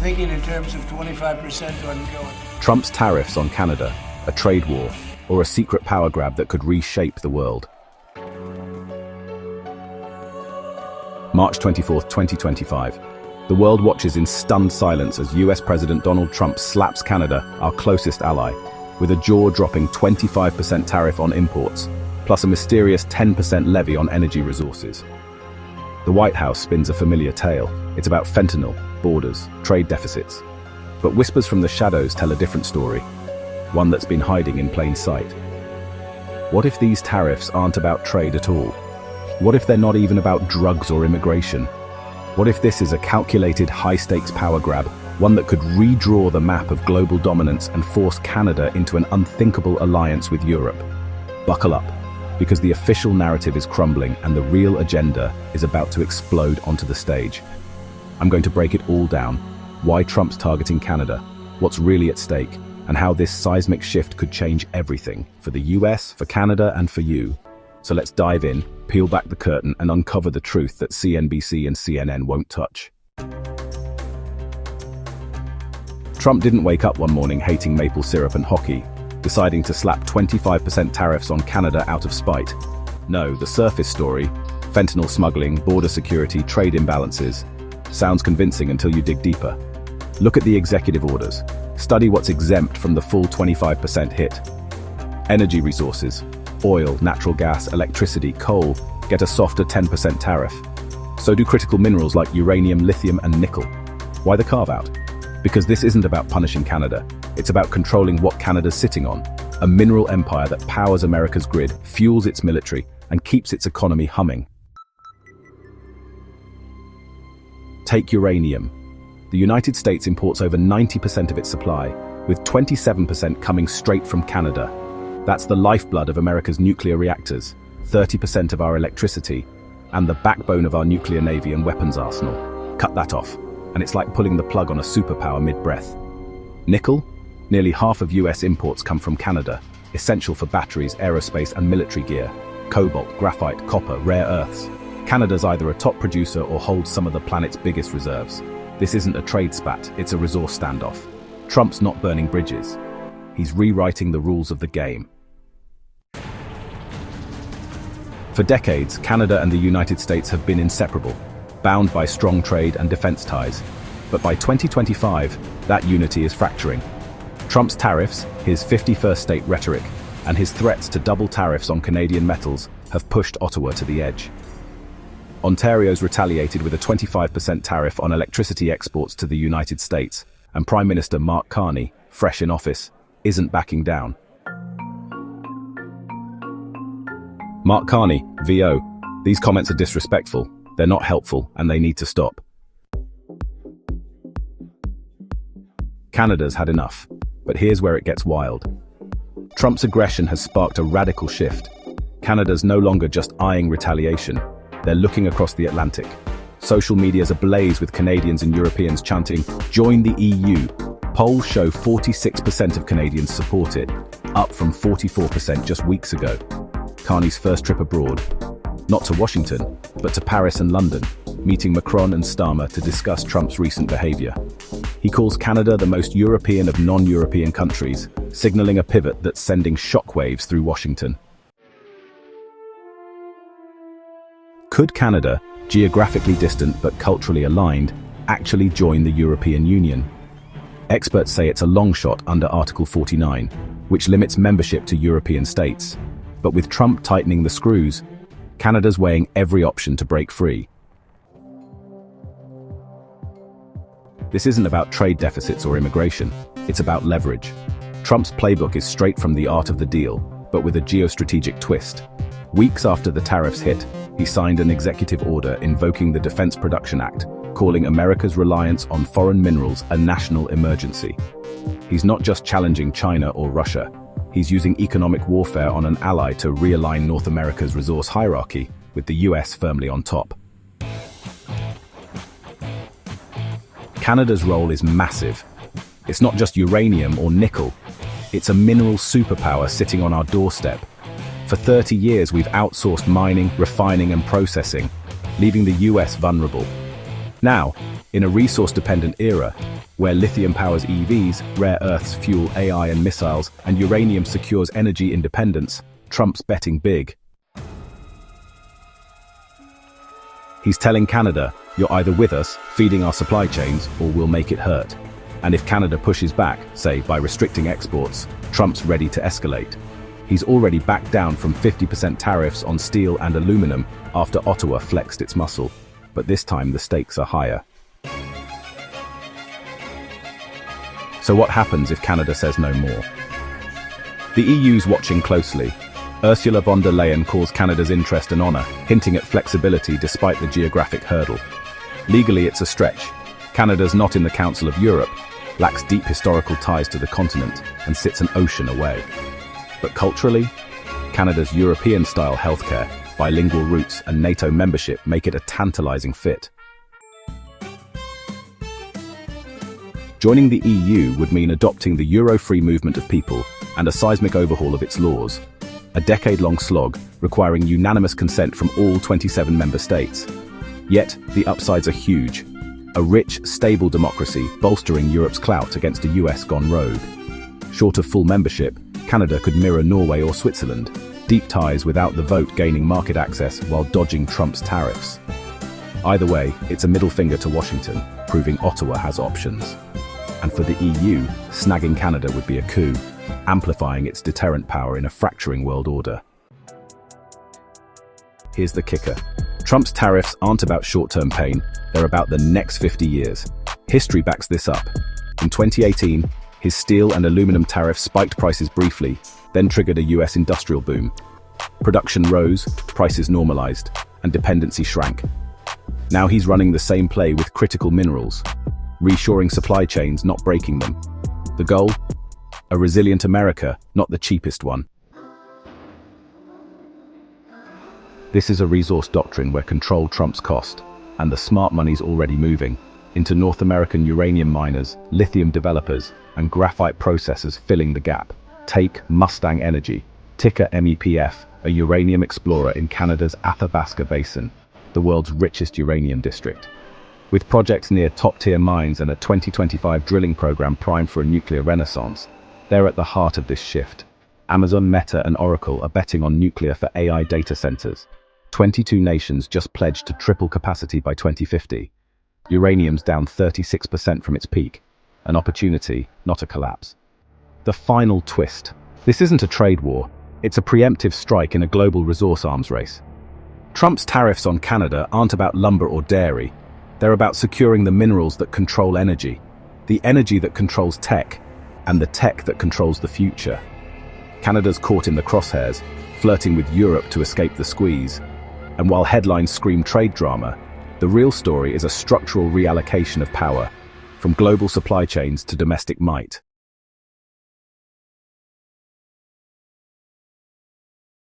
thinking in terms of 25% ongoing. Trump's tariffs on Canada, a trade war, or a secret power grab that could reshape the world. March 24, 2025. The world watches in stunned silence as US President Donald Trump slaps Canada, our closest ally, with a jaw-dropping 25% tariff on imports, plus a mysterious 10% levy on energy resources. The White House spins a familiar tale. It's about fentanyl, borders, trade deficits. But whispers from the shadows tell a different story, one that's been hiding in plain sight. What if these tariffs aren't about trade at all? What if they're not even about drugs or immigration? What if this is a calculated high-stakes power grab, one that could redraw the map of global dominance and force Canada into an unthinkable alliance with Europe? Buckle up, because the official narrative is crumbling and the real agenda is about to explode onto the stage. I'm going to break it all down: why Trump's targeting Canada, what's really at stake, and how this seismic shift could change everything for the US, for Canada, and for you. So let's dive in, peel back the curtain, and uncover the truth that CNBC and CNN won't touch. Trump didn't wake up one morning hating maple syrup and hockey, deciding to slap 25% tariffs on Canada out of spite. No, the surface story, fentanyl smuggling, border security, trade imbalances, sounds convincing until you dig deeper. Look at the executive orders. Study what's exempt from the full 25% hit. Energy resources, oil, natural gas, electricity, coal, get a softer 10% tariff. So do critical minerals like uranium, lithium, and nickel. Why the carve-out? Because this isn't about punishing Canada. It's about controlling what Canada's sitting on, a mineral empire that powers America's grid, fuels its military, and keeps its economy humming. Take uranium. The United States imports over 90% of its supply, with 27% coming straight from Canada. That's the lifeblood of America's nuclear reactors, 30% of our electricity, and the backbone of our nuclear navy and weapons arsenal. Cut that off, and it's like pulling the plug on a superpower mid-breath. Nickel? Nearly half of US imports come from Canada, essential for batteries, aerospace, and military gear. Cobalt, graphite, copper, rare earths. Canada's either a top producer or holds some of the planet's biggest reserves. This isn't a trade spat, it's a resource standoff. Trump's not burning bridges. He's rewriting the rules of the game. For decades, Canada and the United States have been inseparable, bound by strong trade and defense ties. But by 2025, that unity is fracturing. Trump's tariffs, his 51st state rhetoric, and his threats to double tariffs on Canadian metals have pushed Ottawa to the edge. Ontario's retaliated with a 25% tariff on electricity exports to the United States, and Prime Minister Mark Carney, fresh in office, isn't backing down. Mark Carney, VO, these comments are disrespectful, they're not helpful, and they need to stop. Canada's had enough, but here's where it gets wild. Trump's aggression has sparked a radical shift. Canada's no longer just eyeing retaliation, they're looking across the Atlantic. Social media's ablaze with Canadians and Europeans chanting, "Join the EU." Polls show 46% of Canadians support it, up from 44% just weeks ago. Carney's first trip abroad, not to Washington, but to Paris and London, meeting Macron and Starmer to discuss Trump's recent behavior. He calls Canada the most European of non-European countries, signaling a pivot that's sending shockwaves through Washington. Could Canada, geographically distant but culturally aligned, actually join the European Union? Experts say it's a long shot under Article 49, which limits membership to European states. But with Trump tightening the screws, Canada's weighing every option to break free. This isn't about trade deficits or immigration, it's about leverage. Trump's playbook is straight from the art of the deal, but with a geostrategic twist. Weeks after the tariffs hit, he signed an executive order invoking the Defense Production Act, calling America's reliance on foreign minerals a national emergency. He's not just challenging China or Russia, he's using economic warfare on an ally to realign North America's resource hierarchy, with the US firmly on top. Canada's role is massive. It's not just uranium or nickel, it's a mineral superpower sitting on our doorstep. For 30 years we've outsourced mining, refining and processing, leaving the US vulnerable. Now, in a resource-dependent era, where lithium powers EVs, rare earths fuel AI and missiles, and uranium secures energy independence, Trump's betting big. He's telling Canada, you're either with us, feeding our supply chains, or we'll make it hurt. And if Canada pushes back, say by restricting exports, Trump's ready to escalate. He's already backed down from 50% tariffs on steel and aluminum after Ottawa flexed its muscle. But this time the stakes are higher. So what happens if Canada says no more? The EU's watching closely. Ursula von der Leyen calls Canada's interest an honour, hinting at flexibility despite the geographic hurdle. Legally it's a stretch. Canada's not in the Council of Europe, lacks deep historical ties to the continent, and sits an ocean away. But culturally, Canada's European-style healthcare, bilingual roots, and NATO membership make it a tantalizing fit. Joining the EU would mean adopting the Euro-free movement of people and a seismic overhaul of its laws. A decade-long slog requiring unanimous consent from all 27 member states. Yet, the upsides are huge. A rich, stable democracy bolstering Europe's clout against a US gone rogue. Short of full membership, Canada could mirror Norway or Switzerland, deep ties without the vote gaining market access while dodging Trump's tariffs. Either way, it's a middle finger to Washington, proving Ottawa has options. And for the EU, snagging Canada would be a coup, amplifying its deterrent power in a fracturing world order. Here's the kicker. Trump's tariffs aren't about short-term pain, they're about the next 50 years. History backs this up. In 2018, his steel and aluminum tariffs spiked prices briefly, then triggered a US industrial boom. Production rose, prices normalized, and dependency shrank. Now he's running the same play with critical minerals, reshoring supply chains, not breaking them. The goal? A resilient America, not the cheapest one. This is a resource doctrine where control trumps cost, and the smart money's already moving into North American uranium miners, lithium developers, and graphite processors filling the gap. Take Mustang Energy, ticker MEPF, a uranium explorer in Canada's Athabasca Basin, the world's richest uranium district. With projects near top-tier mines and a 2025 drilling program primed for a nuclear renaissance, they're at the heart of this shift. Amazon, Meta, and Oracle are betting on nuclear for AI data centers. 22 nations just pledged to triple capacity by 2050. Uranium's down 36% from its peak. An opportunity, not a collapse. The final twist. This isn't a trade war. It's a preemptive strike in a global resource arms race. Trump's tariffs on Canada aren't about lumber or dairy. They're about securing the minerals that control energy, the energy that controls tech, and the tech that controls the future. Canada's caught in the crosshairs, flirting with Europe to escape the squeeze. And while headlines scream trade drama, the real story is a structural reallocation of power, from global supply chains to domestic might.